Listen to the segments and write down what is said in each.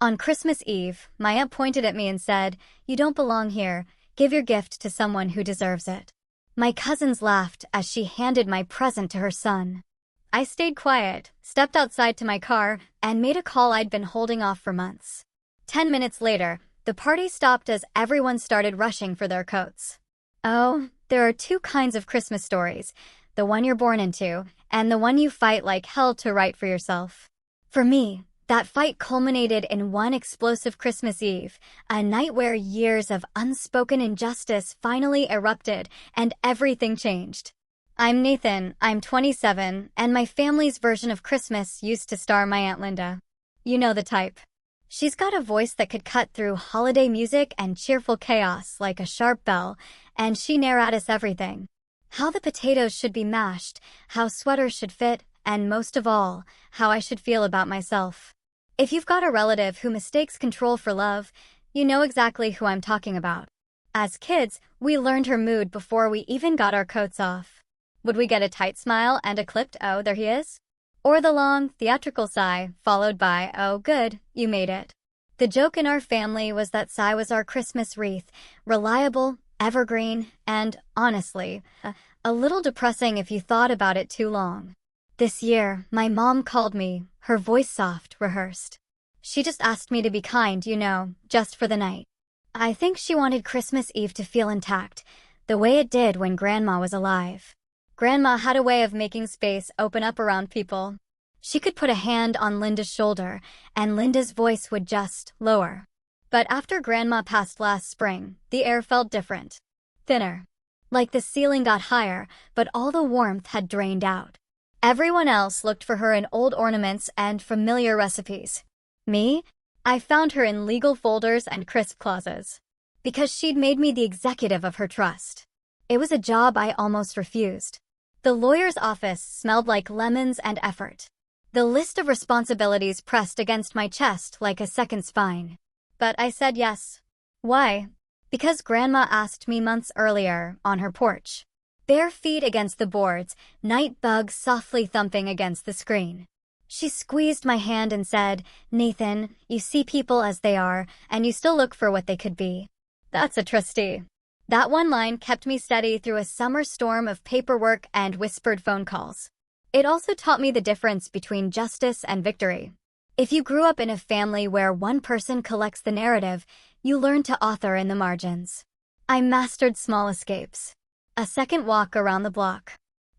On Christmas Eve, my aunt pointed at me and said, "You don't belong here. Give your gift to someone who deserves it." My cousins laughed as she handed my present to her son. I stayed quiet, stepped outside to my car, and made a call I'd been holding off for months. 10 minutes later, the party stopped as everyone started rushing for their coats. Oh, there are two kinds of Christmas stories, the one you're born into, and the one you fight like hell to write for yourself. For me, that fight culminated in one explosive Christmas Eve, a night where years of unspoken injustice finally erupted and everything changed. I'm Nathan, I'm 27, and my family's version of Christmas used to star my Aunt Linda. You know the type. She's got a voice that could cut through holiday music and cheerful chaos like a sharp bell, and she narrates everything. How the potatoes should be mashed, how sweaters should fit, and most of all, how I should feel about myself. If you've got a relative who mistakes control for love, you know exactly who I'm talking about. As kids, we learned her mood before we even got our coats off. Would we get a tight smile and a clipped "Oh, there he is"? Or the long, theatrical sigh, followed by "Oh, good, you made it." The joke in our family was that sigh was our Christmas wreath, reliable, evergreen, and, honestly, a little depressing if you thought about it too long. This year, my mom called me, her voice soft, rehearsed. She just asked me to be kind, just for the night. I think she wanted Christmas Eve to feel intact, the way it did when Grandma was alive. Grandma had a way of making space open up around people. She could put a hand on Linda's shoulder, and Linda's voice would just lower. But after Grandma passed last spring, the air felt different. Thinner. Like the ceiling got higher, but all the warmth had drained out. Everyone else looked for her in old ornaments and familiar recipes. Me? I found her in legal folders and crisp clauses. Because she'd made me the executive of her trust. It was a job I almost refused. The lawyer's office smelled like lemons and effort. The list of responsibilities pressed against my chest like a second spine. But I said yes. Why? Because Grandma asked me months earlier, on her porch. Bare feet against the boards, night bugs softly thumping against the screen. She squeezed my hand and said, "Nathan, you see people as they are, and you still look for what they could be." That's a trustee. That one line kept me steady through a summer storm of paperwork and whispered phone calls. It also taught me the difference between justice and victory. If you grew up in a family where one person collects the narrative, you learn to author in the margins. I mastered small escapes. A second walk around the block.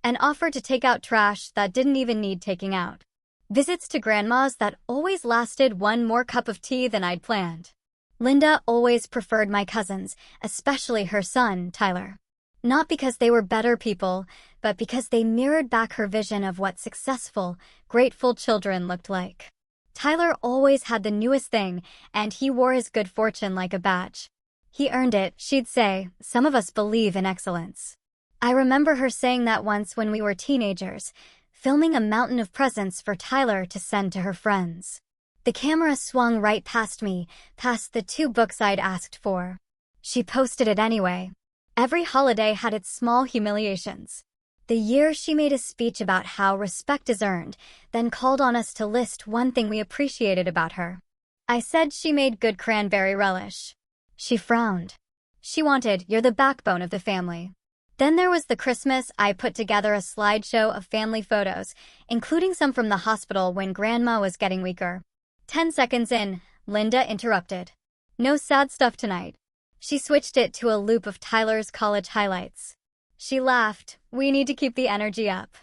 An offer to take out trash that didn't even need taking out. Visits to Grandma's that always lasted one more cup of tea than I'd planned. Linda always preferred my cousins, especially her son, Tyler. Not because they were better people, but because they mirrored back her vision of what successful, grateful children looked like. Tyler always had the newest thing, and he wore his good fortune like a badge. He earned it, she'd say. Some of us believe in excellence. I remember her saying that once when we were teenagers, filming a mountain of presents for Tyler to send to her friends. The camera swung right past me, past the 2 books I'd asked for. She posted it anyway. Every holiday had its small humiliations. The year she made a speech about how respect is earned, then called on us to list one thing we appreciated about her. I said she made good cranberry relish. She frowned. She wanted, "You're the backbone of the family." Then there was the Christmas I put together a slideshow of family photos, including some from the hospital when Grandma was getting weaker. 10 seconds in, Linda interrupted. "No sad stuff tonight." She switched it to a loop of Tyler's college highlights. She laughed. "We need to keep the energy up."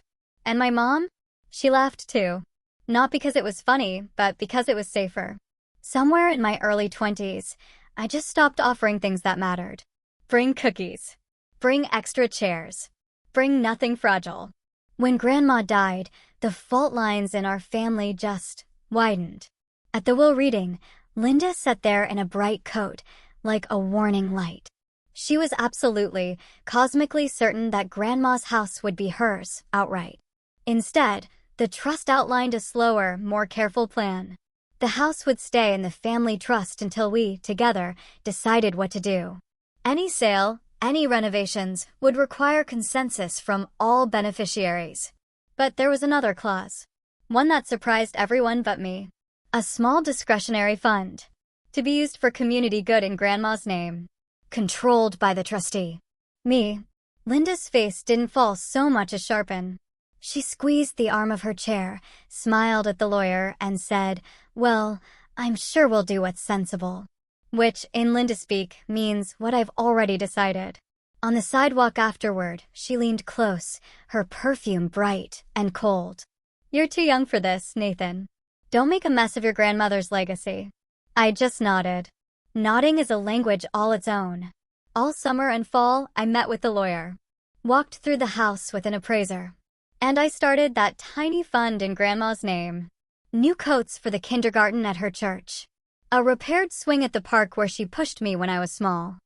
And my mom? She laughed too. Not because it was funny, but because it was safer. Somewhere in my early 20s, I just stopped offering things that mattered. Bring cookies. Bring extra chairs. Bring nothing fragile. When Grandma died, the fault lines in our family just widened. At the will reading, Linda sat there in a bright coat, like a warning light. She was absolutely, cosmically certain that Grandma's house would be hers, outright. Instead, the trust outlined a slower, more careful plan. The house would stay in the family trust until we, together, decided what to do. Any sale, any renovations, would require consensus from all beneficiaries. But there was another clause. One that surprised everyone but me. A small discretionary fund. To be used for community good in Grandma's name. Controlled by the trustee. Me. Linda's face didn't fall so much as sharpen. She squeezed the arm of her chair, smiled at the lawyer, and said, "Well, I'm sure we'll do what's sensible." Which, in Linda speak, means what I've already decided. On the sidewalk afterward, she leaned close, her perfume bright and cold. "You're too young for this, Nathan. Don't make a mess of your grandmother's legacy." I just nodded. Nodding is a language all its own. All summer and fall, I met with the lawyer. Walked through the house with an appraiser. And I started that tiny fund in Grandma's name. New coats for the kindergarten at her church. A repaired swing at the park where she pushed me when I was small.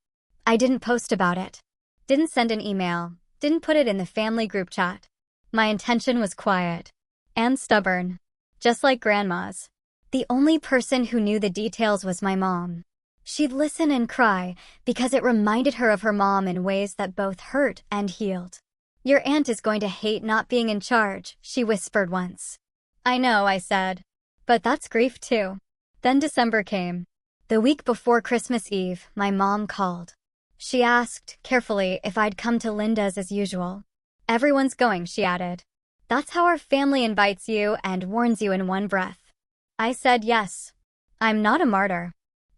I didn't post about it. Didn't send an email. Didn't put it in the family group chat. My intention was quiet. And stubborn. Just like Grandma's. The only person who knew the details was my mom. She'd listen and cry because it reminded her of her mom in ways that both hurt and healed. "Your aunt is going to hate not being in charge," she whispered once. "I know," I said. "But that's grief too." Then December came. The week before Christmas Eve, my mom called. She asked, carefully, if I'd come to Linda's as usual. "Everyone's going," she added. "That's how our family invites you and warns you in one breath." I said yes. I'm not a martyr.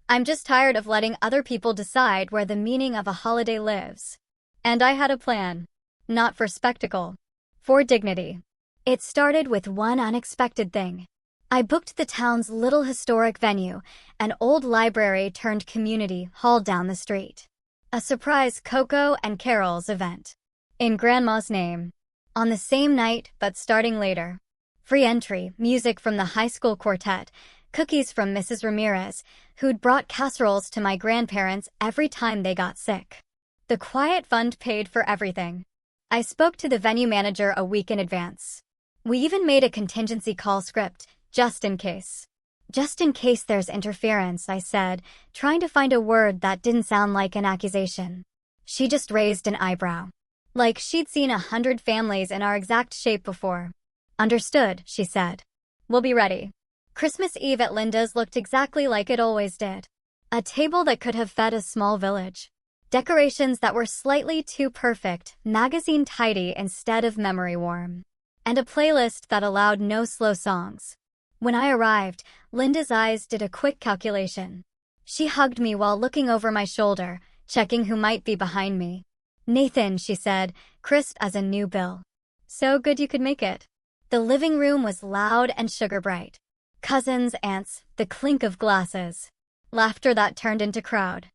I'm just tired of letting other people decide where the meaning of a holiday lives. And I had a plan. Not for spectacle. For dignity. It started with one unexpected thing. I booked the town's little historic venue, an old library turned community hall down the street. A surprise Coco and Carol's event. In Grandma's name. On the same night, but starting later. Free entry, music from the high school quartet, cookies from Mrs. Ramirez, who'd brought casseroles to my grandparents every time they got sick. The quiet fund paid for everything. I spoke to the venue manager a week in advance. We even made a contingency call script, just in case. "Just in case there's interference," I said, trying to find a word that didn't sound like an accusation. She just raised an eyebrow. Like she'd seen 100 families in our exact shape before. "Understood," she said. "We'll be ready." Christmas Eve at Linda's looked exactly like it always did. A table that could have fed a small village. Decorations that were slightly too perfect, magazine tidy instead of memory warm. And a playlist that allowed no slow songs. When I arrived, Linda's eyes did a quick calculation. She hugged me while looking over my shoulder, checking who might be behind me. "Nathan," she said, crisp as a new bill. "So good you could make it." The living room was loud and sugar bright. Cousins, aunts, the clink of glasses. Laughter that turned into crowd.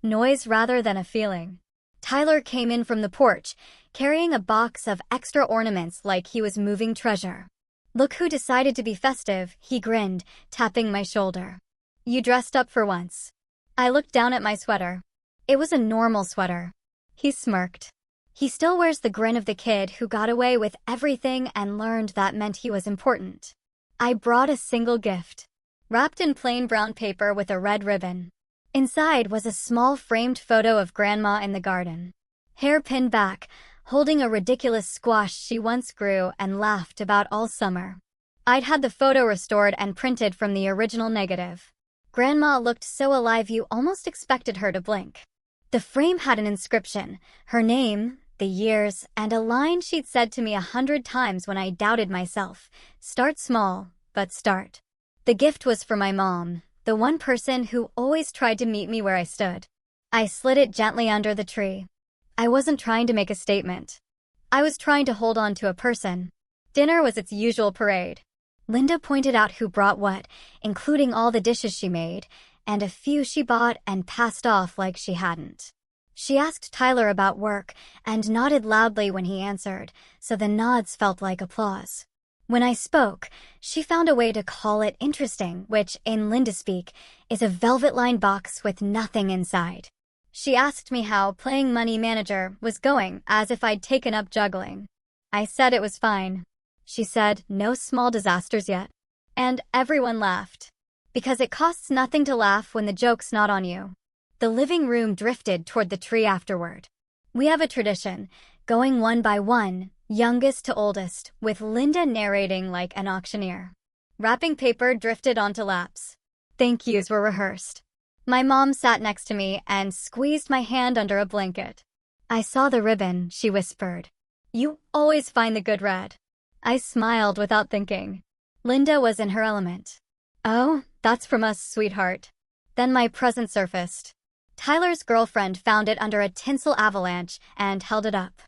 Noise rather than a feeling. Tyler came in from the porch, carrying a box of extra ornaments like he was moving treasure. "Look who decided to be festive," he grinned, tapping my shoulder. "You dressed up for once." I looked down at my sweater. It was a normal sweater. He smirked. He still wears the grin of the kid who got away with everything and learned that meant he was important. I brought a single gift. Wrapped in plain brown paper with a red ribbon. Inside was a small framed photo of Grandma in the garden. Hair pinned back, holding a ridiculous squash she once grew and laughed about all summer. I'd had the photo restored and printed from the original negative. Grandma looked so alive you almost expected her to blink. The frame had an inscription, her name, the years, and a line she'd said to me 100 times when I doubted myself. "Start small, but start." The gift was for my mom, the one person who always tried to meet me where I stood. I slid it gently under the tree. I wasn't trying to make a statement. I was trying to hold on to a person. Dinner was its usual parade. Linda pointed out who brought what, including all the dishes she made, and a few she bought and passed off like she hadn't. She asked Tyler about work and nodded loudly when he answered, so the nods felt like applause. When I spoke, she found a way to call it interesting, which, in Linda speak, is a velvet-lined box with nothing inside. She asked me how playing money manager was going, as if I'd taken up juggling. I said it was fine. She said, "No small disasters yet." And everyone laughed. Because it costs nothing to laugh when the joke's not on you. The living room drifted toward the tree afterward. We have a tradition, going one by one, youngest to oldest, with Linda narrating like an auctioneer. Wrapping paper drifted onto laps. Thank yous were rehearsed. My mom sat next to me and squeezed my hand under a blanket. I saw the ribbon, she whispered. You always find the good red. I smiled without thinking. Linda was in her element. Oh, that's from us, sweetheart. Then my present surfaced. Tyler's girlfriend found it under a tinsel avalanche and held it up.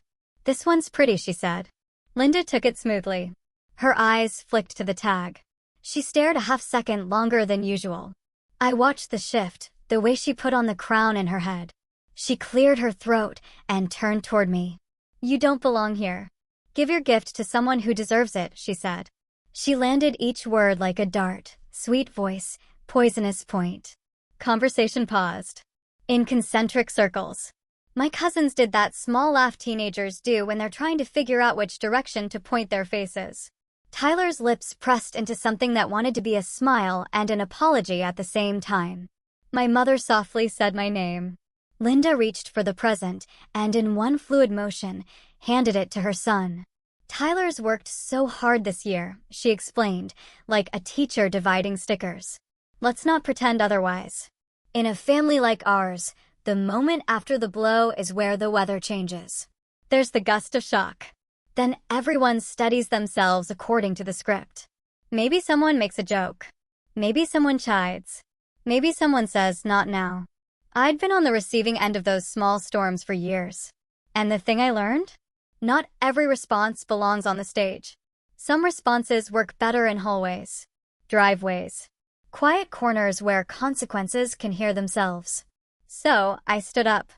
This one's pretty, she said. Linda took it smoothly. Her eyes flicked to the tag. She stared a half-second longer than usual. I watched the shift, the way she put on the crown in her head. She cleared her throat and turned toward me. You don't belong here. Give your gift to someone who deserves it, she said. She landed each word like a dart, sweet voice, poisonous point. Conversation paused. In concentric circles. My cousins did that small laugh teenagers do when they're trying to figure out which direction to point their faces. Tyler's lips pressed into something that wanted to be a smile and an apology at the same time. My mother softly said my name. Linda reached for the present and, in one fluid motion, handed it to her son. Tyler's worked so hard this year, she explained, like a teacher dividing stickers. Let's not pretend otherwise. In a family like ours, the moment after the blow is where the weather changes. There's the gust of shock. Then everyone steadies themselves according to the script. Maybe someone makes a joke. Maybe someone chides. Maybe someone says, not now. I'd been on the receiving end of those small storms for years. And the thing I learned? Not every response belongs on the stage. Some responses work better in hallways, driveways, quiet corners where consequences can hear themselves. So, I stood up.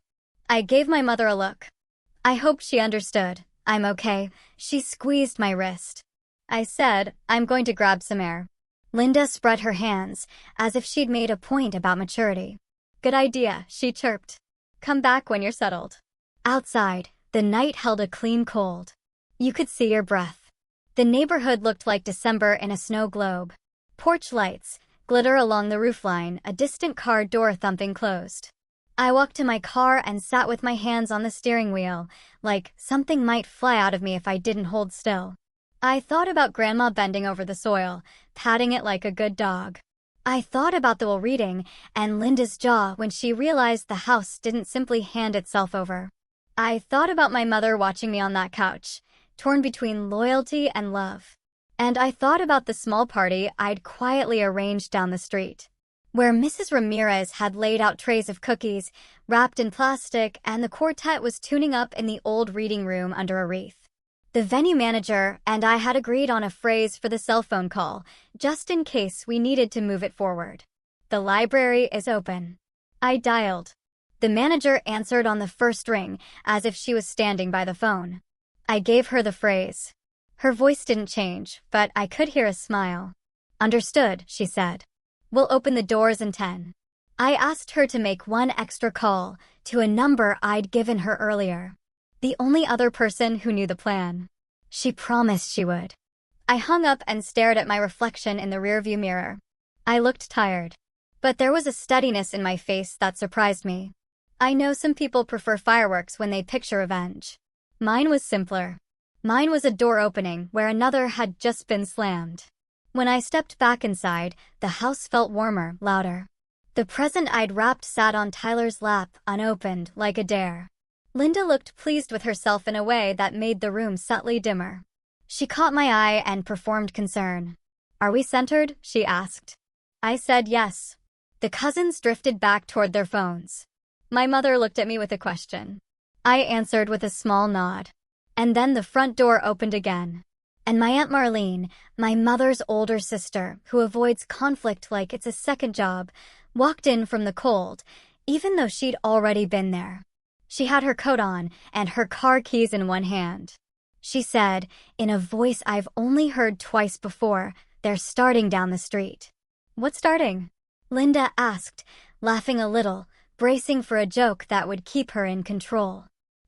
I gave my mother a look. I hoped she understood. I'm okay. She squeezed my wrist. I said, I'm going to grab some air. Linda spread her hands, as if she'd made a point about maturity. Good idea, she chirped. Come back when you're settled. Outside, the night held a clean cold. You could see your breath. The neighborhood looked like December in a snow globe. Porch lights, glitter along the roofline, a distant car door thumping closed. I walked to my car and sat with my hands on the steering wheel, like something might fly out of me if I didn't hold still. I thought about Grandma bending over the soil, patting it like a good dog. I thought about the reading and Linda's jaw when she realized the house didn't simply hand itself over. I thought about my mother watching me on that couch, torn between loyalty and love. And I thought about the small party I'd quietly arranged down the street, where Mrs. Ramirez had laid out trays of cookies, wrapped in plastic, and the quartet was tuning up in the old reading room under a wreath. The venue manager and I had agreed on a phrase for the cell phone call, just in case we needed to move it forward. The library is open. I dialed. The manager answered on the first ring, as if she was standing by the phone. I gave her the phrase. Her voice didn't change, but I could hear a smile. Understood, she said. We'll open the doors in 10. I asked her to make one extra call, to a number I'd given her earlier. The only other person who knew the plan. She promised she would. I hung up and stared at my reflection in the rearview mirror. I looked tired. But there was a steadiness in my face that surprised me. I know some people prefer fireworks when they picture revenge. Mine was simpler. Mine was a door opening where another had just been slammed. When I stepped back inside, the house felt warmer, louder. The present I'd wrapped sat on Tyler's lap, unopened, like a dare. Linda looked pleased with herself in a way that made the room subtly dimmer. She caught my eye and performed concern. Are we centered? She asked. I said yes. The cousins drifted back toward their phones. My mother looked at me with a question. I answered with a small nod. And then the front door opened again. And my Aunt Marlene, my mother's older sister, who avoids conflict like it's a second job, walked in from the cold, even though she'd already been there. She had her coat on and her car keys in one hand. She said, in a voice I've only heard twice before, they're starting down the street. What's starting? Linda asked, laughing a little, bracing for a joke that would keep her in control.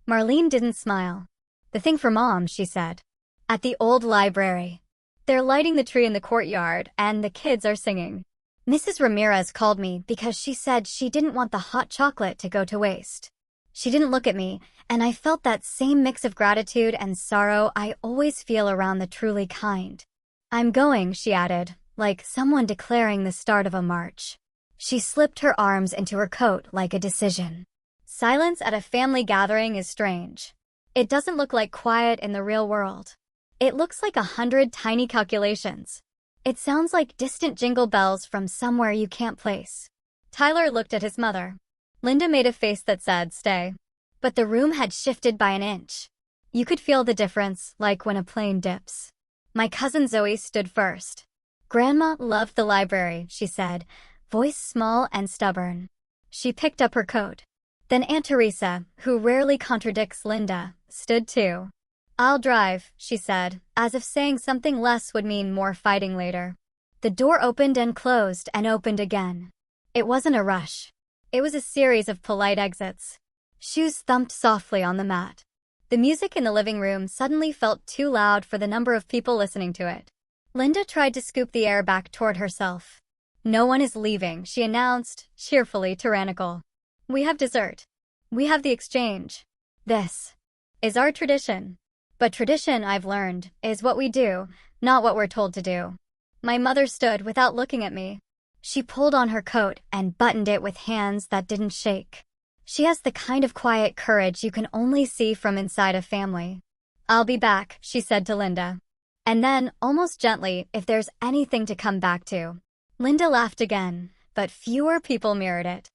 Marlene didn't smile. The thing for Mom, she said. At the old library. They're lighting the tree in the courtyard, and the kids are singing. Mrs. Ramirez called me because she said she didn't want the hot chocolate to go to waste. She didn't look at me, and I felt that same mix of gratitude and sorrow I always feel around the truly kind. I'm going, she added, like someone declaring the start of a march. She slipped her arms into her coat like a decision. Silence at a family gathering is strange. It doesn't look like quiet in the real world. It looks like 100 tiny calculations. It sounds like distant jingle bells from somewhere you can't place. Tyler looked at his mother. Linda made a face that said, "Stay." But the room had shifted by an inch. You could feel the difference, like when a plane dips. My cousin Zoe stood first. "Grandma loved the library," she said, voice small and stubborn. She picked up her coat. Then Aunt Teresa, who rarely contradicts Linda, stood too. "I'll drive," she said, as if saying something less would mean more fighting later. The door opened and closed and opened again. It wasn't a rush. It was a series of polite exits. Shoes thumped softly on the mat. The music in the living room suddenly felt too loud for the number of people listening to it. Linda tried to scoop the air back toward herself. "No one is leaving," she announced, cheerfully tyrannical. "We have dessert. We have the exchange. This is our tradition." But tradition, I've learned, is what we do, not what we're told to do. My mother stood without looking at me. She pulled on her coat and buttoned it with hands that didn't shake. She has the kind of quiet courage you can only see from inside a family. "I'll be back," she said to Linda. And then, almost gently, "if there's anything to come back to." Linda laughed again, but fewer people mirrored it.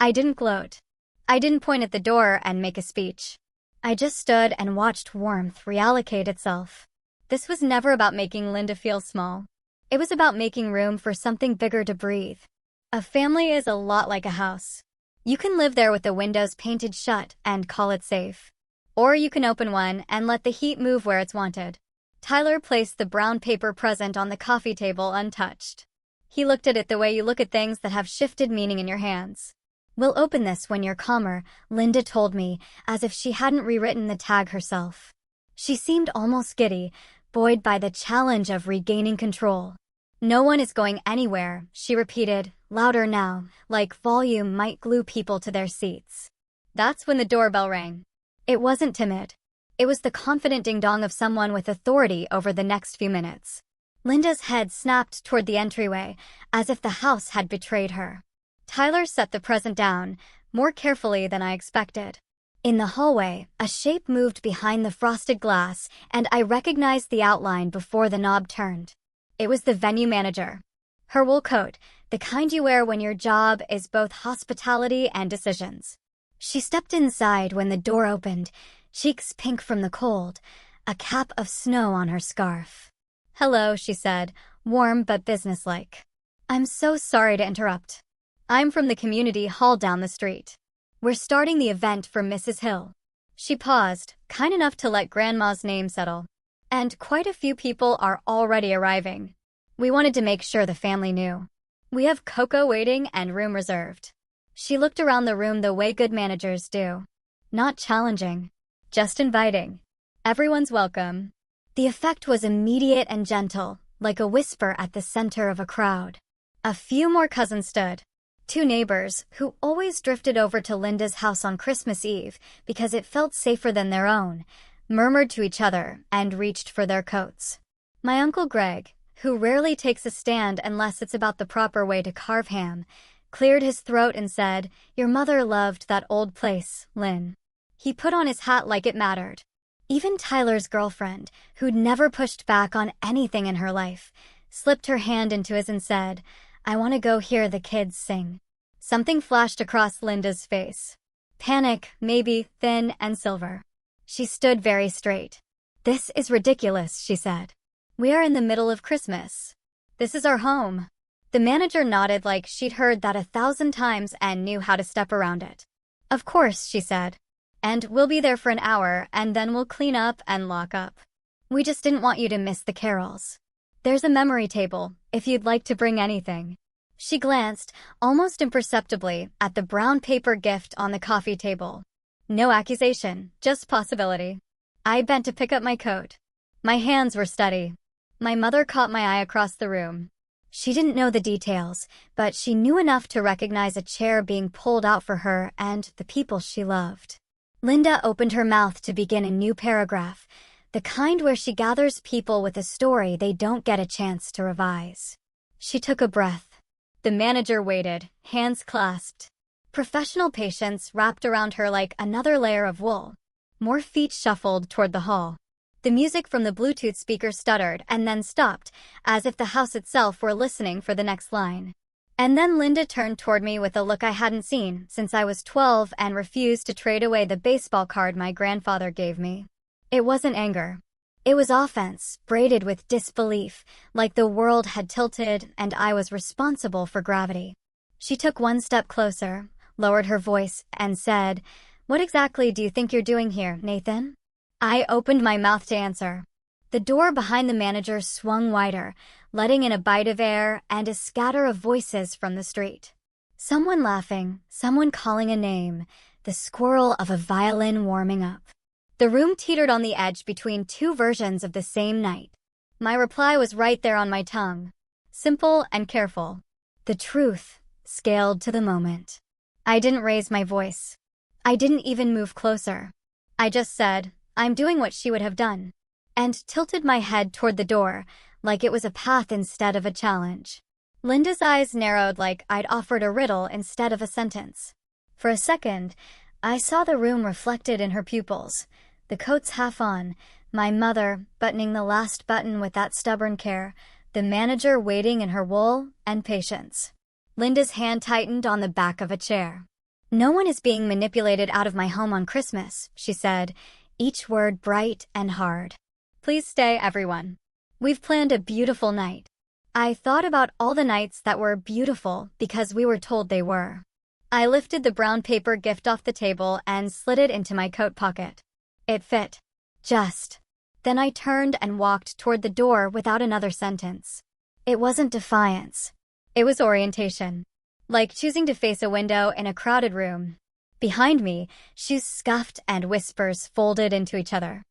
I didn't gloat. I didn't point at the door and make a speech. I just stood and watched warmth reallocate itself. This was never about making Linda feel small. It was about making room for something bigger to breathe. A family is a lot like a house. You can live there with the windows painted shut and call it safe. Or you can open one and let the heat move where it's wanted. Tyler placed the brown paper present on the coffee table untouched. He looked at it the way you look at things that have shifted meaning in your hands. "We'll open this when you're calmer," Linda told me, as if she hadn't rewritten the tag herself. She seemed almost giddy, buoyed by the challenge of regaining control. "No one is going anywhere," she repeated, louder now, like volume might glue people to their seats. That's when the doorbell rang. It wasn't timid. It was the confident ding-dong of someone with authority over the next few minutes. Linda's head snapped toward the entryway, as if the house had betrayed her. Tyler set the present down, more carefully than I expected. In the hallway, a shape moved behind the frosted glass, and I recognized the outline before the knob turned. It was the venue manager. Her wool coat, the kind you wear when your job is both hospitality and decisions. She stepped inside when the door opened, cheeks pink from the cold, a cap of snow on her scarf. "Hello," she said, warm but businesslike. "I'm so sorry to interrupt. I'm from the community hall down the street. We're starting the event for Mrs. Hill." She paused, kind enough to let Grandma's name settle. "And quite a few people are already arriving. We wanted to make sure the family knew. We have cocoa waiting and room reserved." She looked around the room the way good managers do. Not challenging, just inviting. "Everyone's welcome." The effect was immediate and gentle, like a whisper at the center of a crowd. A few more cousins stood. Two neighbors, who always drifted over to Linda's house on Christmas Eve because it felt safer than their own, murmured to each other and reached for their coats. My Uncle Greg, who rarely takes a stand unless it's about the proper way to carve ham, cleared his throat and said, "Your mother loved that old place, Lynn." He put on his hat like it mattered. Even Tyler's girlfriend, who'd never pushed back on anything in her life, slipped her hand into his and said, "I want to go hear the kids sing." Something flashed across Linda's face. Panic, maybe, thin and silver. She stood very straight. "This is ridiculous," she said. "We are in the middle of Christmas. This is our home." The manager nodded like she'd heard that 1,000 times and knew how to step around it. "Of course," she said. "And we'll be there for an hour, and then we'll clean up and lock up. We just didn't want you to miss the carols. There's a memory table, if you'd like to bring anything." She glanced, almost imperceptibly, at the brown paper gift on the coffee table. No accusation, just possibility. I bent to pick up my coat. My hands were steady. My mother caught my eye across the room. She didn't know the details, but she knew enough to recognize a chair being pulled out for her and the people she loved. Linda opened her mouth to begin a new paragraph, the kind where she gathers people with a story they don't get a chance to revise. She took a breath. The manager waited, hands clasped. Professional patience wrapped around her like another layer of wool. More feet shuffled toward the hall. The music from the Bluetooth speaker stuttered and then stopped, as if the house itself were listening for the next line. And then Linda turned toward me with a look I hadn't seen since I was 12 and refused to trade away the baseball card my grandfather gave me. It wasn't anger. It was offense, braided with disbelief, like the world had tilted and I was responsible for gravity. She took one step closer, lowered her voice, and said, "What exactly do you think you're doing here, Nathan?" I opened my mouth to answer. The door behind the manager swung wider, letting in a bite of air and a scatter of voices from the street. Someone laughing, someone calling a name, the squirrel of a violin warming up. The room teetered on the edge between two versions of the same night. My reply was right there on my tongue. Simple and careful. The truth, scaled to the moment. I didn't raise my voice. I didn't even move closer. I just said, "I'm doing what she would have done," and tilted my head toward the door, like it was a path instead of a challenge. Linda's eyes narrowed like I'd offered a riddle instead of a sentence. For a second, I saw the room reflected in her pupils, the coats half on, my mother buttoning the last button with that stubborn care, the manager waiting in her wool and patience. Linda's hand tightened on the back of a chair. "No one is being manipulated out of my home on Christmas," she said, each word bright and hard. "Please stay, everyone. We've planned a beautiful night." I thought about all the nights that were beautiful because we were told they were. I lifted the brown paper gift off the table and slid it into my coat pocket. It fit. Just. Then I turned and walked toward the door without another sentence. It wasn't defiance. It was orientation. Like choosing to face a window in a crowded room. Behind me, shoes scuffed and whispers folded into each other.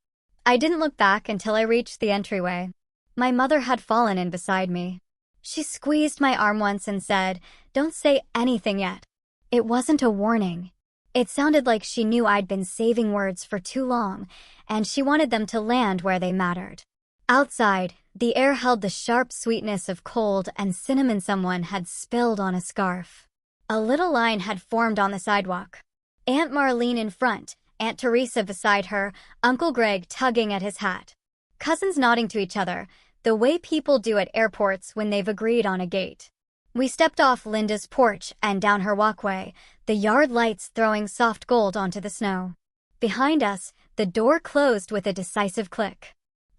I didn't look back until I reached the entryway. My mother had fallen in beside me. She squeezed my arm once and said, "Don't say anything yet." It wasn't a warning. It sounded like she knew I'd been saving words for too long, and she wanted them to land where they mattered. Outside, the air held the sharp sweetness of cold and cinnamon someone had spilled on a scarf. A little line had formed on the sidewalk. Aunt Marlene in front, Aunt Teresa beside her, Uncle Greg tugging at his hat. Cousins nodding to each other, the way people do at airports when they've agreed on a gate. We stepped off Linda's porch and down her walkway, the yard lights throwing soft gold onto the snow. Behind us, the door closed with a decisive click.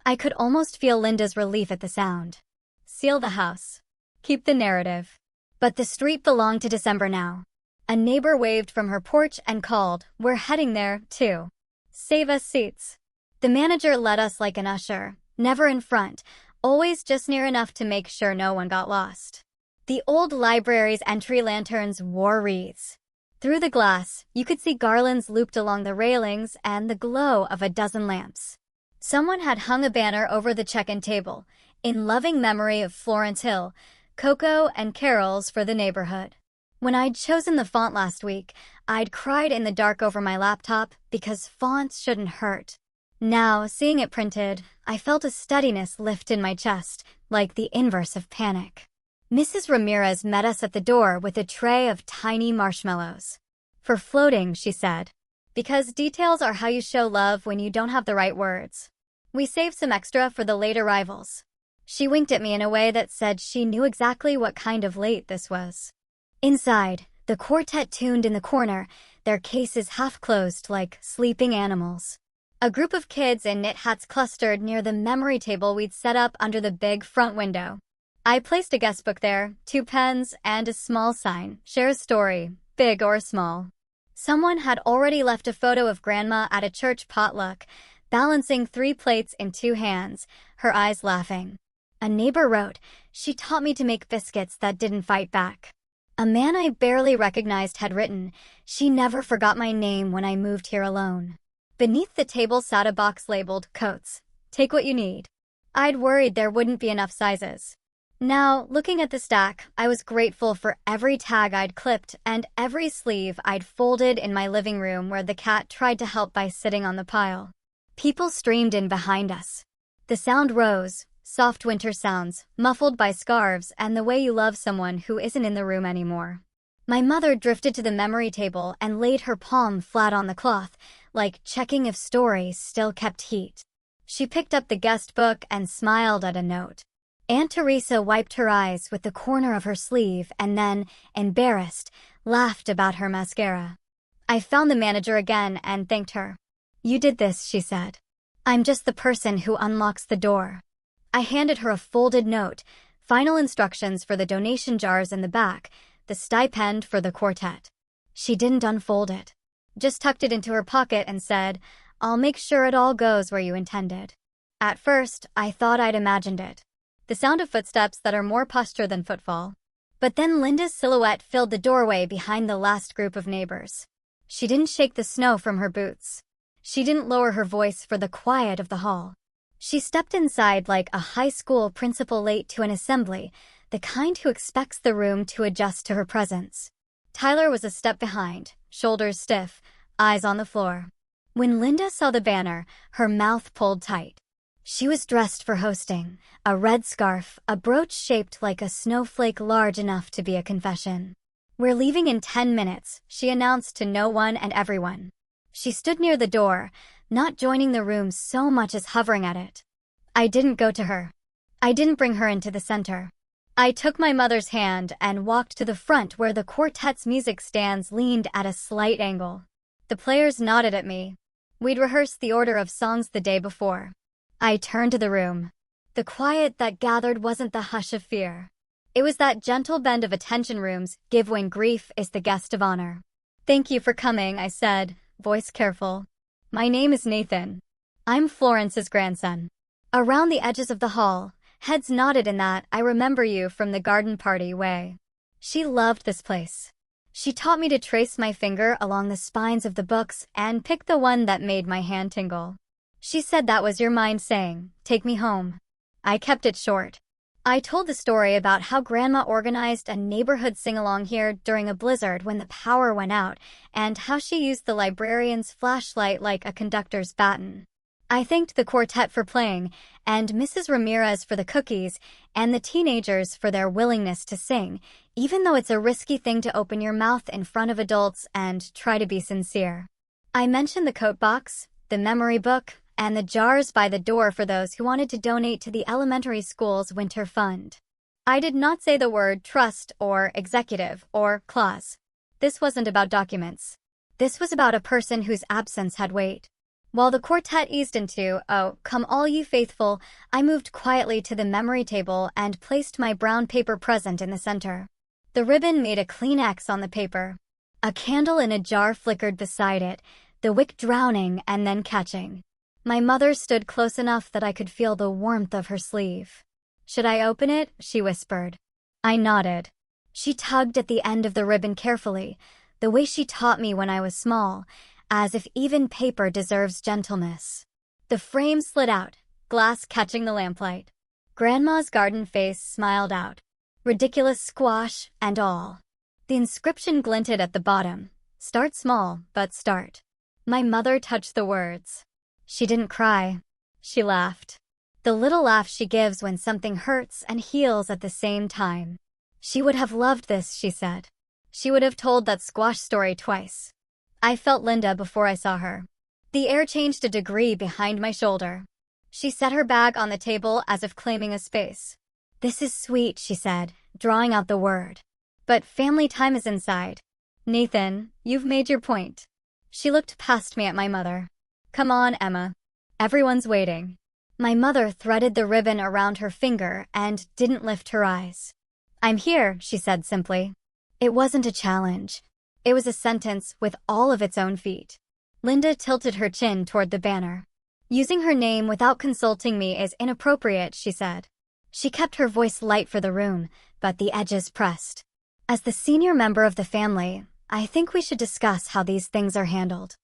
I could almost feel Linda's relief at the sound. Seal the house. Keep the narrative. But the street belonged to December now. A neighbor waved from her porch and called, "We're heading there, too. Save us seats." The manager led us like an usher, never in front, always just near enough to make sure no one got lost. The old library's entry lanterns wore wreaths. Through the glass, you could see garlands looped along the railings and the glow of a dozen lamps. Someone had hung a banner over the check-in table, in loving memory of Florence Hill, cocoa and carols for the neighborhood. When I'd chosen the font last week, I'd cried in the dark over my laptop because fonts shouldn't hurt. Now, seeing it printed, I felt a steadiness lift in my chest, like the inverse of panic. Mrs. Ramirez met us at the door with a tray of tiny marshmallows. "For floating," she said. "Because details are how you show love when you don't have the right words. We saved some extra for the late arrivals." She winked at me in a way that said she knew exactly what kind of late this was. Inside, the quartet tuned in the corner, their cases half closed like sleeping animals. A group of kids in knit hats clustered near the memory table we'd set up under the big front window. I placed a guest book there, 2 pens, and a small sign, "Share a story, big or small." Someone had already left a photo of Grandma at a church potluck, balancing 3 plates in 2 hands, her eyes laughing. A neighbor wrote, "She taught me to make biscuits that didn't fight back." A man I barely recognized had written, "She never forgot my name when I moved here alone." Beneath the table sat a box labeled, "Coats. Take what you need." I'd worried there wouldn't be enough sizes. Now, looking at the stack, I was grateful for every tag I'd clipped and every sleeve I'd folded in my living room where the cat tried to help by sitting on the pile. People streamed in behind us. The sound rose, Soft winter sounds, muffled by scarves and the way you love someone who isn't in the room anymore. My mother drifted to the memory table and laid her palm flat on the cloth, like checking if stories still kept heat. She picked up the guest book and smiled at a note. Aunt Teresa wiped her eyes with the corner of her sleeve and then, embarrassed, laughed about her mascara. I found the manager again and thanked her. "You did this," she said. "I'm just the person who unlocks the door." I handed her a folded note, final instructions for the donation jars in the back, the stipend for the quartet. She didn't unfold it. Just tucked it into her pocket and said, "I'll make sure it all goes where you intended." At first, I thought I'd imagined it. The sound of footsteps that are more posture than footfall. But then Linda's silhouette filled the doorway behind the last group of neighbors. She didn't shake the snow from her boots. She didn't lower her voice for the quiet of the hall. She stepped inside like a high school principal late to an assembly, the kind who expects the room to adjust to her presence. Tyler was a step behind, shoulders stiff, eyes on the floor. When Linda saw the banner, her mouth pulled tight. She was dressed for hosting, a red scarf, a brooch shaped like a snowflake large enough to be a confession. "We're leaving in 10 minutes, she announced to no one and everyone. She stood near the door, not joining the room so much as hovering at it. I didn't go to her. I didn't bring her into the center. I took my mother's hand and walked to the front where the quartet's music stands leaned at a slight angle. The players nodded at me. We'd rehearsed the order of songs the day before. I turned to the room. The quiet that gathered wasn't the hush of fear. It was that gentle bend of attention rooms give when grief is the guest of honor. "Thank you for coming," I said, voice careful. "My name is Nathan. I'm Florence's grandson." Around the edges of the hall, heads nodded in that "I remember you from the garden party" way. She loved this place. She taught me to trace my finger along the spines of the books and pick the one that made my hand tingle. She said that was your mind saying, "Take me home." I kept it short. I told the story about how Grandma organized a neighborhood sing-along here during a blizzard when the power went out, and how she used the librarian's flashlight like a conductor's baton. I thanked the quartet for playing, and Mrs. Ramirez for the cookies, and the teenagers for their willingness to sing, even though it's a risky thing to open your mouth in front of adults and try to be sincere. I mentioned the coat box, the memory book, and the jars by the door for those who wanted to donate to the elementary school's winter fund. I did not say the word trust or executive or clause. This wasn't about documents. This was about a person whose absence had weight. While the quartet eased into, "Oh, come all you faithful," I moved quietly to the memory table and placed my brown paper present in the center. The ribbon made a clean X on the paper. A candle in a jar flickered beside it, the wick drowning and then catching. My mother stood close enough that I could feel the warmth of her sleeve. "Should I open it?" she whispered. I nodded. She tugged at the end of the ribbon carefully, the way she taught me when I was small, as if even paper deserves gentleness. The frame slid out, glass catching the lamplight. Grandma's garden face smiled out, ridiculous squash and all. The inscription glinted at the bottom, "Start small, but start." My mother touched the words. She didn't cry. She laughed. The little laugh she gives when something hurts and heals at the same time. She would have loved this, she said. She would have told that squash story twice. I felt Linda before I saw her. The air changed a degree behind my shoulder. She set her bag on the table as if claiming a space. "This is sweet," she said, drawing out the word. "But family time is inside. Nathan, you've made your point." She looked past me at my mother. "Come on, Emma. Everyone's waiting." My mother threaded the ribbon around her finger and didn't lift her eyes. "I'm here," she said simply. It wasn't a challenge. It was a sentence with all of its own feet. Linda tilted her chin toward the banner. "Using her name without consulting me is inappropriate," she said. She kept her voice light for the room, but the edges pressed. "As the senior member of the family, I think we should discuss how these things are handled."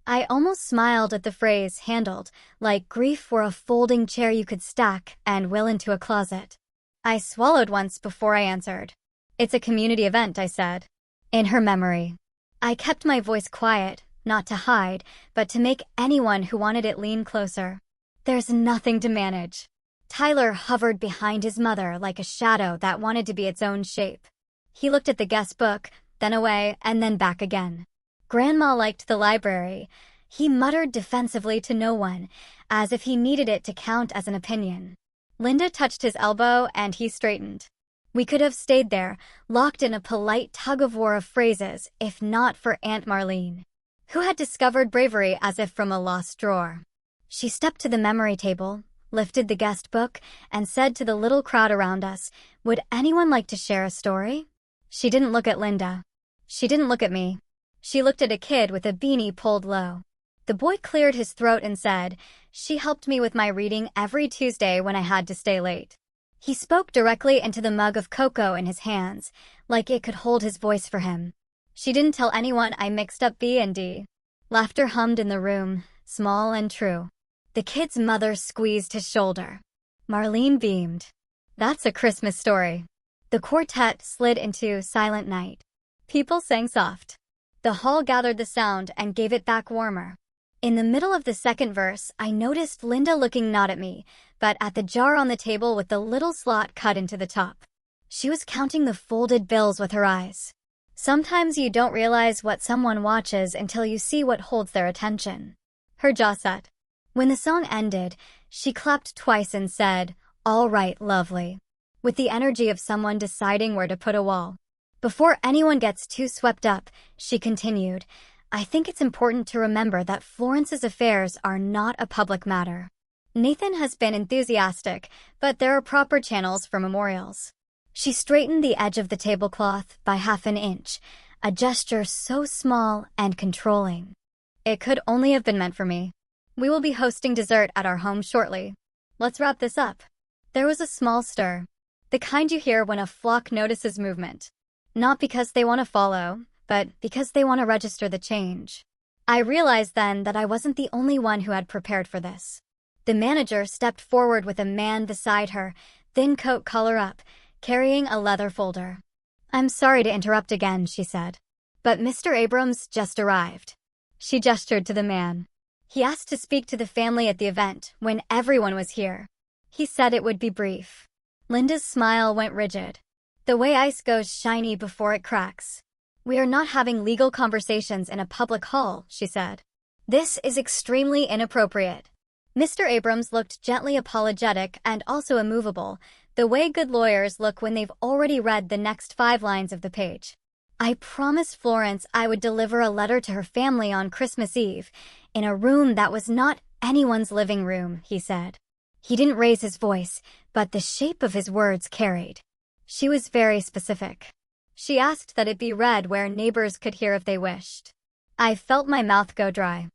I almost smiled at the phrase "handled," like grief were a folding chair you could stack and will into a closet. I swallowed once before I answered. "It's a community event," I said. In her memory. I kept my voice quiet, not to hide, but to make anyone who wanted it lean closer. "There's nothing to manage." Tyler hovered behind his mother like a shadow that wanted to be its own shape. He looked at the guest book, then away, and then back again. Grandma liked the library. He muttered defensively to no one, as if he needed it to count as an opinion. Linda touched his elbow and he straightened. We could have stayed there, locked in a polite tug-of-war of phrases, if not for Aunt Marlene, who had discovered bravery as if from a lost drawer. She stepped to the memory table, lifted the guest book, and said to the little crowd around us, "Would anyone like to share a story?" She didn't look at Linda. She didn't look at me. She looked at a kid with a beanie pulled low. The boy cleared his throat and said, "She helped me with my reading every Tuesday when I had to stay late." He spoke directly into the mug of cocoa in his hands, like it could hold his voice for him. She didn't tell anyone I mixed up B and D. Laughter hummed in the room, small and true. The kid's mother squeezed his shoulder. Marlene beamed. That's a Christmas story. The quartet slid into Silent Night. People sang soft. The hall gathered the sound and gave it back warmer. In the middle of the second verse, I noticed Linda looking not at me, but at the jar on the table with the little slot cut into the top. She was counting the folded bills with her eyes. Sometimes you don't realize what someone watches until you see what holds their attention. Her jaw set. When the song ended, she clapped twice and said, "All right, lovely," with the energy of someone deciding where to put a wall. Before anyone gets too swept up, she continued, "I think it's important to remember that Florence's affairs are not a public matter. Nathan has been enthusiastic, but there are proper channels for memorials." She straightened the edge of the tablecloth by half an inch, a gesture so small and controlling. It could only have been meant for me. We will be hosting dessert at our home shortly. Let's wrap this up. There was a small stir, the kind you hear when a flock notices movement. Not because they want to follow, but because they want to register the change. I realized then that I wasn't the only one who had prepared for this. The manager stepped forward with a man beside her, thin coat collar up, carrying a leather folder. "I'm sorry to interrupt again," she said, "but Mr. Abrams just arrived." She gestured to the man. "He asked to speak to the family at the event when everyone was here. He said it would be brief." Linda's smile went rigid. The way ice goes shiny before it cracks. "We are not having legal conversations in a public hall," she said. "This is extremely inappropriate." Mr. Abrams looked gently apologetic and also immovable, the way good lawyers look when they've already read the next 5 lines of the page. "I promised Florence I would deliver a letter to her family on Christmas Eve, in a room that was not anyone's living room," he said. He didn't raise his voice, but the shape of his words carried. She was very specific. She asked that it be read where neighbors could hear if they wished. I felt my mouth go dry.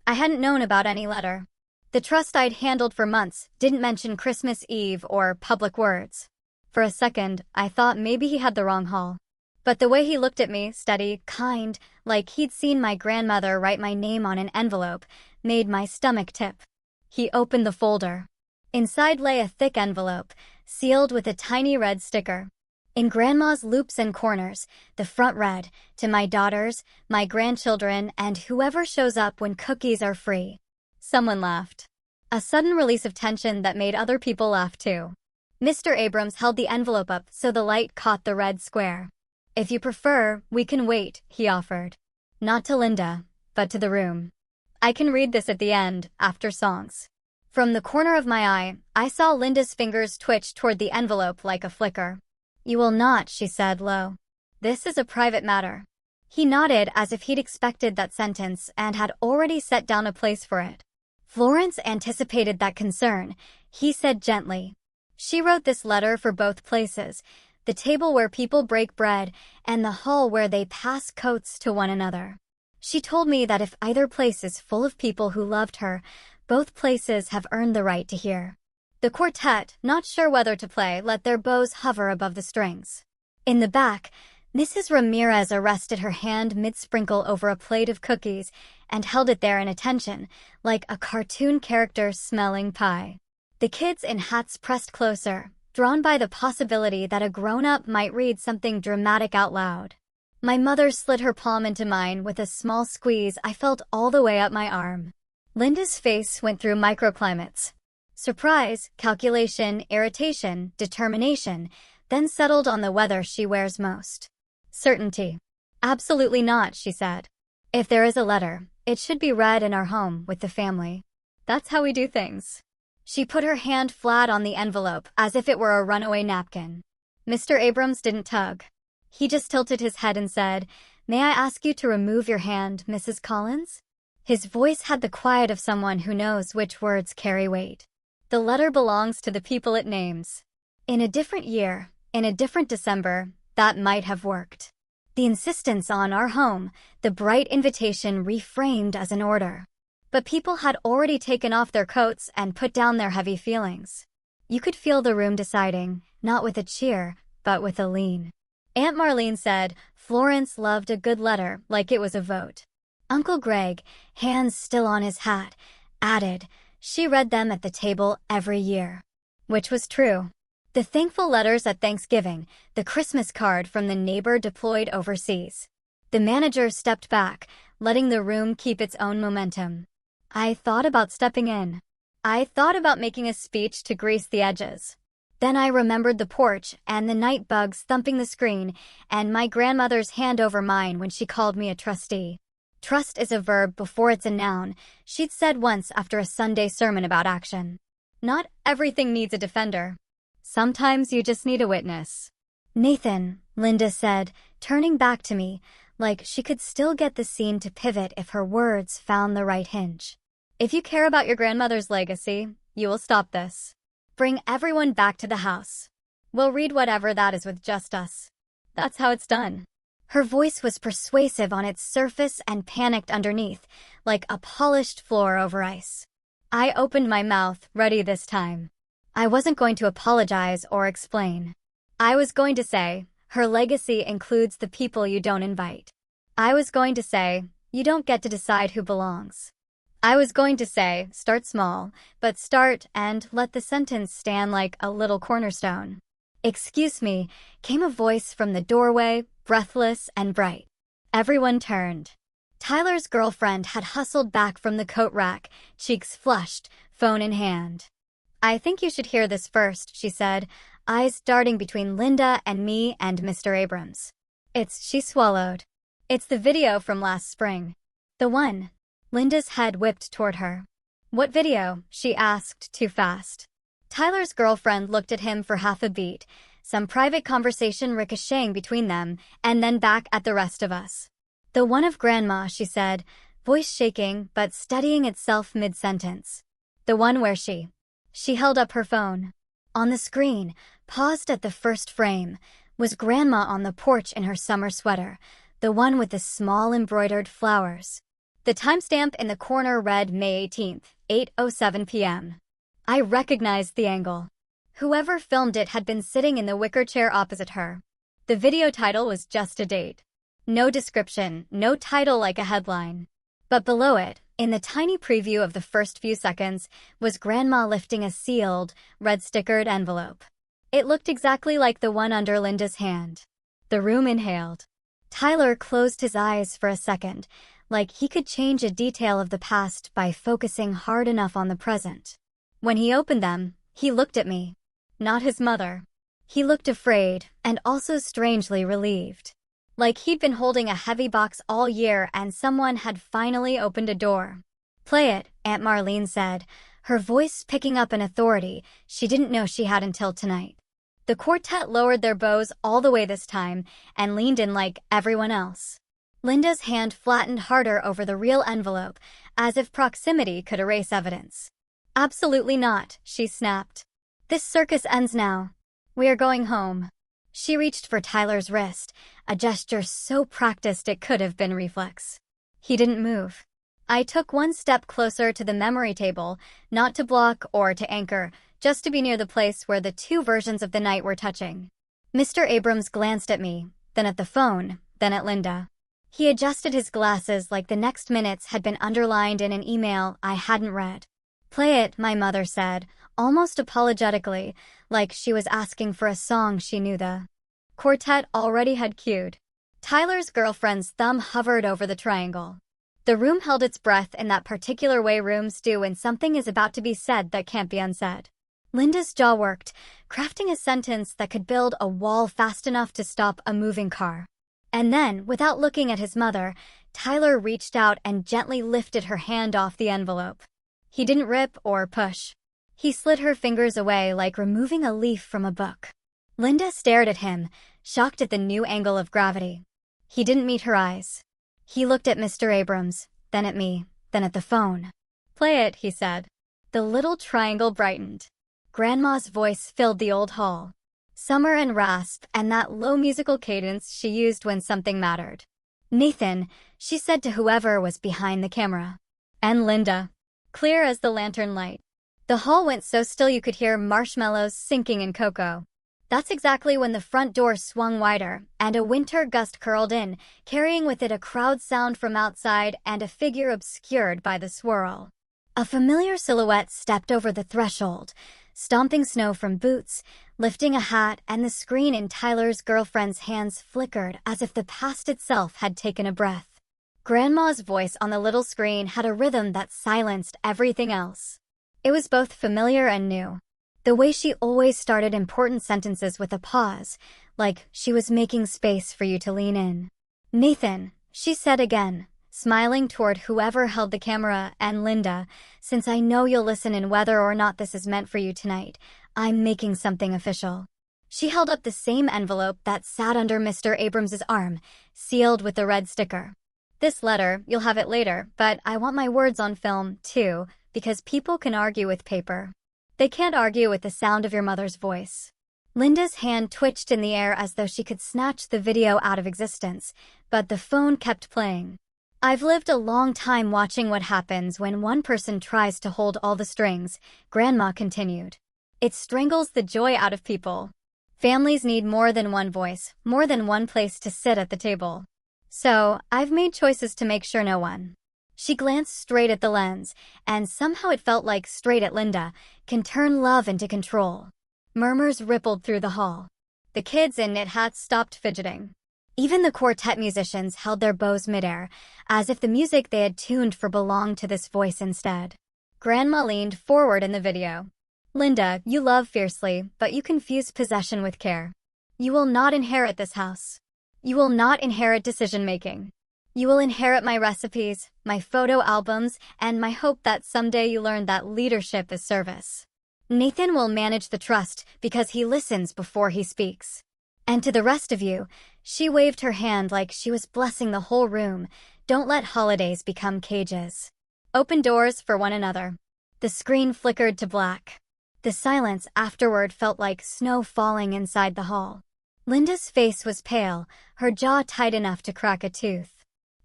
I hadn't known about any letter. The trust I'd handled for months didn't mention Christmas Eve or public words. For a second, I thought maybe he had the wrong hall. But the way he looked at me, steady, kind, like he'd seen my grandmother write my name on an envelope, made my stomach tip. He opened the folder. Inside lay a thick envelope, sealed with a tiny red sticker. In Grandma's loops and corners, the front read, "To my daughters, my grandchildren, and whoever shows up when cookies are free." Someone laughed. A sudden release of tension that made other people laugh too. Mr. Abrams held the envelope up so the light caught the red square. "If you prefer, we can wait," he offered. Not to Linda, but to the room. "I can read this at the end, after songs." From the corner of my eye, I saw Linda's fingers twitch toward the envelope like a flicker. "You will not," she said low. "This is a private matter." He nodded as if he'd expected that sentence and had already set down a place for it. Florence anticipated that concern. He said gently, "She wrote this letter for both places, the table where people break bread and the hall where they pass coats to one another. She told me that if either place is full of people who loved her, both places have earned the right to hear." The quartet, not sure whether to play, let their bows hover above the strings. In the back, Mrs. Ramirez arrested her hand mid-sprinkle over a plate of cookies and held it there in attention, like a cartoon character smelling pie. The kids in hats pressed closer, drawn by the possibility that a grown-up might read something dramatic out loud. My mother slid her palm into mine with a small squeeze I felt all the way up my arm. Linda's face went through microclimates. Surprise, calculation, irritation, determination, then settled on the whether she wears most. Certainty. Absolutely not, she said. If there is a letter, it should be read in our home with the family. That's how we do things. She put her hand flat on the envelope as if it were a runaway napkin. Mr. Abrams didn't tug. He just tilted his head and said, "May I ask you to remove your hand, Mrs. Collins?" His voice had the quiet of someone who knows which words carry weight. The letter belongs to the people it names. In a different year, in a different December, that might have worked. The insistence on our home, the bright invitation reframed as an order. But people had already taken off their coats and put down their heavy feelings. You could feel the room deciding, not with a cheer, but with a lean. Aunt Marlene said Florence loved a good letter like it was a vote. Uncle Greg, hands still on his hat, added, she read them at the table every year. Which was true. The thankful letters at Thanksgiving, the Christmas card from the neighbor deployed overseas. The manager stepped back, letting the room keep its own momentum. I thought about stepping in. I thought about making a speech to grease the edges. Then I remembered the porch and the night bugs thumping the screen and my grandmother's hand over mine when she called me a trustee. Trust is a verb before it's a noun, she'd said once after a Sunday sermon about action. Not everything needs a defender. Sometimes you just need a witness. Nathan, Linda said, turning back to me, like she could still get the scene to pivot if her words found the right hinge. If you care about your grandmother's legacy, you will stop this. Bring everyone back to the house. We'll read whatever that is with just us. That's how it's done. Her voice was persuasive on its surface and panicked underneath, like a polished floor over ice. I opened my mouth, ready this time. I wasn't going to apologize or explain. I was going to say, her legacy includes the people you don't invite. I was going to say, you don't get to decide who belongs. I was going to say, start small, but start and let the sentence stand like a little cornerstone. Excuse me, came a voice from the doorway, breathless and bright. Everyone turned. Tyler's girlfriend had hustled back from the coat rack, cheeks flushed, phone in hand. I think you should hear this first, she said, eyes darting between Linda and me and Mr. Abrams. She swallowed. It's the video from last spring. The one. Linda's head whipped toward her. What video? She asked too fast. Tyler's girlfriend looked at him for half a beat, some private conversation ricocheting between them, and then back at the rest of us. The one of Grandma, she said, voice shaking but steadying itself mid-sentence. The one where she held up her phone. On the screen, paused at the first frame, was Grandma on the porch in her summer sweater, the one with the small embroidered flowers. The timestamp in the corner read May 18th, 8:07 p.m. I recognized the angle. Whoever filmed it had been sitting in the wicker chair opposite her. The video title was just a date. No description, no title like a headline. But below it, in the tiny preview of the first few seconds, was Grandma lifting a sealed, red-stickered envelope. It looked exactly like the one under Linda's hand. The room inhaled. Tyler closed his eyes for a second, like he could change a detail of the past by focusing hard enough on the present. When he opened them, he looked at me. Not his mother. He looked afraid, and also strangely relieved. Like he'd been holding a heavy box all year and someone had finally opened a door. Play it, Aunt Marlene said, her voice picking up an authority she didn't know she had until tonight. The quartet lowered their bows all the way this time and leaned in like everyone else. Linda's hand flattened harder over the real envelope, as if proximity could erase evidence. Absolutely not, she snapped. This circus ends now. We are going home. She reached for Tyler's wrist, a gesture so practiced it could have been reflex. He didn't move. I took one step closer to the memory table, not to block or to anchor, just to be near the place where the two versions of the night were touching. Mr. Abrams glanced at me, then at the phone, then at Linda. He adjusted his glasses like the next minutes had been underlined in an email I hadn't read. Play it, my mother said, almost apologetically, like she was asking for a song she knew the quartet already had cued. Tyler's girlfriend's thumb hovered over the triangle. The room held its breath in that particular way rooms do when something is about to be said that can't be unsaid. Linda's jaw worked, crafting a sentence that could build a wall fast enough to stop a moving car. And then, without looking at his mother, Tyler reached out and gently lifted her hand off the envelope. He didn't rip or push. He slid her fingers away like removing a leaf from a book. Linda stared at him, shocked at the new angle of gravity. He didn't meet her eyes. He looked at Mr. Abrams, then at me, then at the phone. "Play it," he said. The little triangle brightened. Grandma's voice filled the old hall. Summer and rasp and that low musical cadence she used when something mattered. "Nathan," she said to whoever was behind the camera. And Linda. Clear as the lantern light. The hall went so still you could hear marshmallows sinking in cocoa. That's exactly when the front door swung wider, and a winter gust curled in, carrying with it a crowd sound from outside and a figure obscured by the swirl. A familiar silhouette stepped over the threshold, stomping snow from boots, lifting a hat, and the screen in Tyler's girlfriend's hands flickered as if the past itself had taken a breath. Grandma's voice on the little screen had a rhythm that silenced everything else. It was both familiar and new. The way she always started important sentences with a pause, like she was making space for you to lean in. "Nathan," she said again, smiling toward whoever held the camera, and Linda, "since I know you'll listen in whether or not this is meant for you tonight, I'm making something official." She held up the same envelope that sat under Mr. Abrams's arm, sealed with the red sticker. "This letter, you'll have it later, but I want my words on film, too, because people can argue with paper. They can't argue with the sound of your mother's voice." Linda's hand twitched in the air as though she could snatch the video out of existence, but the phone kept playing. "I've lived a long time watching what happens when one person tries to hold all the strings," Grandma continued. "It strangles the joy out of people. Families need more than one voice, more than one place to sit at the table. So, I've made choices to make sure no one." She glanced straight at the lens, and somehow it felt like straight at Linda, can turn love into control. Murmurs rippled through the hall. The kids in knit hats stopped fidgeting. Even the quartet musicians held their bows midair, as if the music they had tuned for belonged to this voice instead. Grandma leaned forward in the video. "Linda, you love fiercely, but you confuse possession with care. You will not inherit this house. You will not inherit decision-making. You will inherit my recipes, my photo albums, and my hope that someday you learn that leadership is service. Nathan will manage the trust because he listens before he speaks. And to the rest of you," she waved her hand like she was blessing the whole room, "don't let holidays become cages. Open doors for one another." The screen flickered to black. The silence afterward felt like snow falling inside the hall. Linda's face was pale, her jaw tight enough to crack a tooth.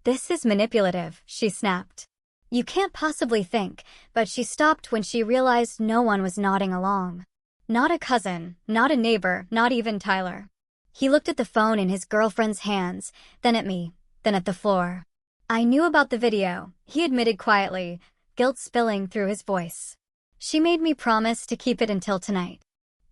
"This is manipulative," she snapped. "You can't possibly think," but she stopped when she realized no one was nodding along. Not a cousin, not a neighbor, not even Tyler. He looked at the phone in his girlfriend's hands, then at me, then at the floor. "I knew about the video," he admitted quietly, guilt spilling through his voice. "She made me promise to keep it until tonight.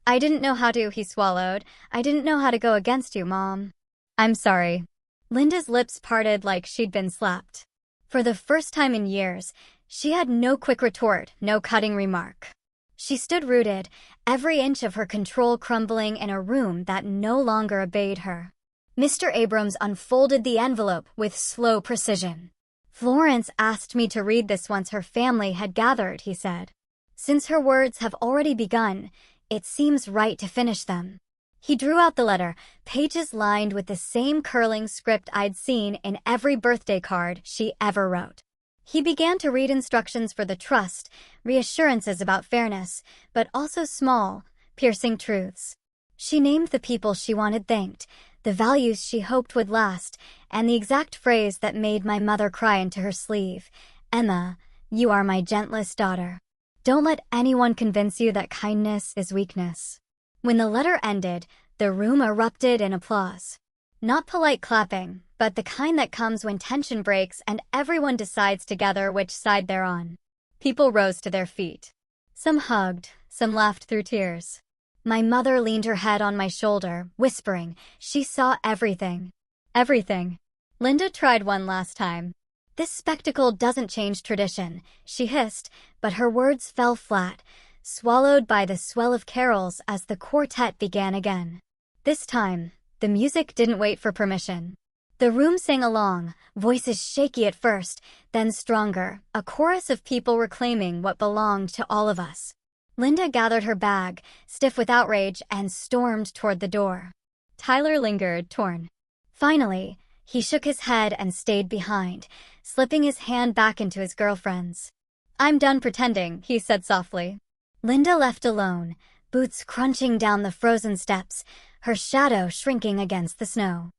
I didn't know how to," he swallowed. "I didn't know how to go against you, Mom. I'm sorry." Linda's lips parted like she'd been slapped. For the first time in years, she had no quick retort, no cutting remark. She stood rooted, every inch of her control crumbling in a room that no longer obeyed her. Mr. Abrams unfolded the envelope with slow precision. "Florence asked me to read this once her family had gathered," he said. "Since her words have already begun, it seems right to finish them." He drew out the letter, pages lined with the same curling script I'd seen in every birthday card she ever wrote. He began to read instructions for the trust, reassurances about fairness, but also small, piercing truths. She named the people she wanted thanked, the values she hoped would last, and the exact phrase that made my mother cry into her sleeve. "Emma, you are my gentlest daughter. Don't let anyone convince you that kindness is weakness." When the letter ended, the room erupted in applause. Not polite clapping, but the kind that comes when tension breaks and everyone decides together which side they're on. People rose to their feet. Some hugged, some laughed through tears. My mother leaned her head on my shoulder, whispering, she saw everything. Everything. Linda tried one last time. "This spectacle doesn't change tradition," she hissed, but her words fell flat, swallowed by the swell of carols as the quartet began again. This time, the music didn't wait for permission. The room sang along, voices shaky at first, then stronger, a chorus of people reclaiming what belonged to all of us. Linda gathered her bag, stiff with outrage, and stormed toward the door. Tyler lingered, torn. Finally, he shook his head and stayed behind, slipping his hand back into his girlfriend's. "I'm done pretending," he said softly. Linda left alone, boots crunching down the frozen steps, her shadow shrinking against the snow.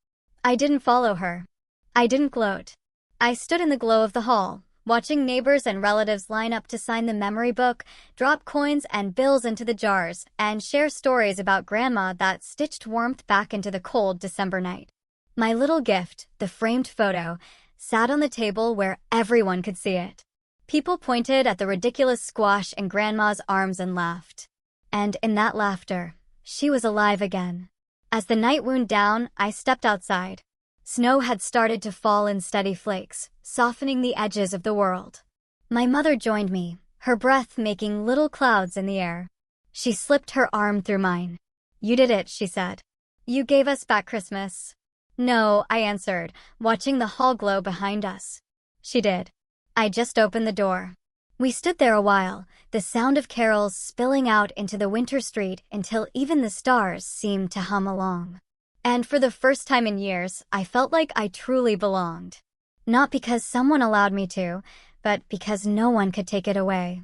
I didn't follow her. I didn't gloat. I stood in the glow of the hall, watching neighbors and relatives line up to sign the memory book, drop coins and bills into the jars, and share stories about Grandma that stitched warmth back into the cold December night. My little gift, the framed photo, sat on the table where everyone could see it. People pointed at the ridiculous squash in Grandma's arms and laughed. And in that laughter, she was alive again. As the night wound down, I stepped outside. Snow had started to fall in steady flakes, softening the edges of the world. My mother joined me, her breath making little clouds in the air. She slipped her arm through mine. "You did it," she said. "You gave us back Christmas." "No," I answered, watching the hall glow behind us. "She did. I just opened the door." We stood there a while, the sound of carols spilling out into the winter street until even the stars seemed to hum along. And for the first time in years, I felt like I truly belonged. Not because someone allowed me to, but because no one could take it away.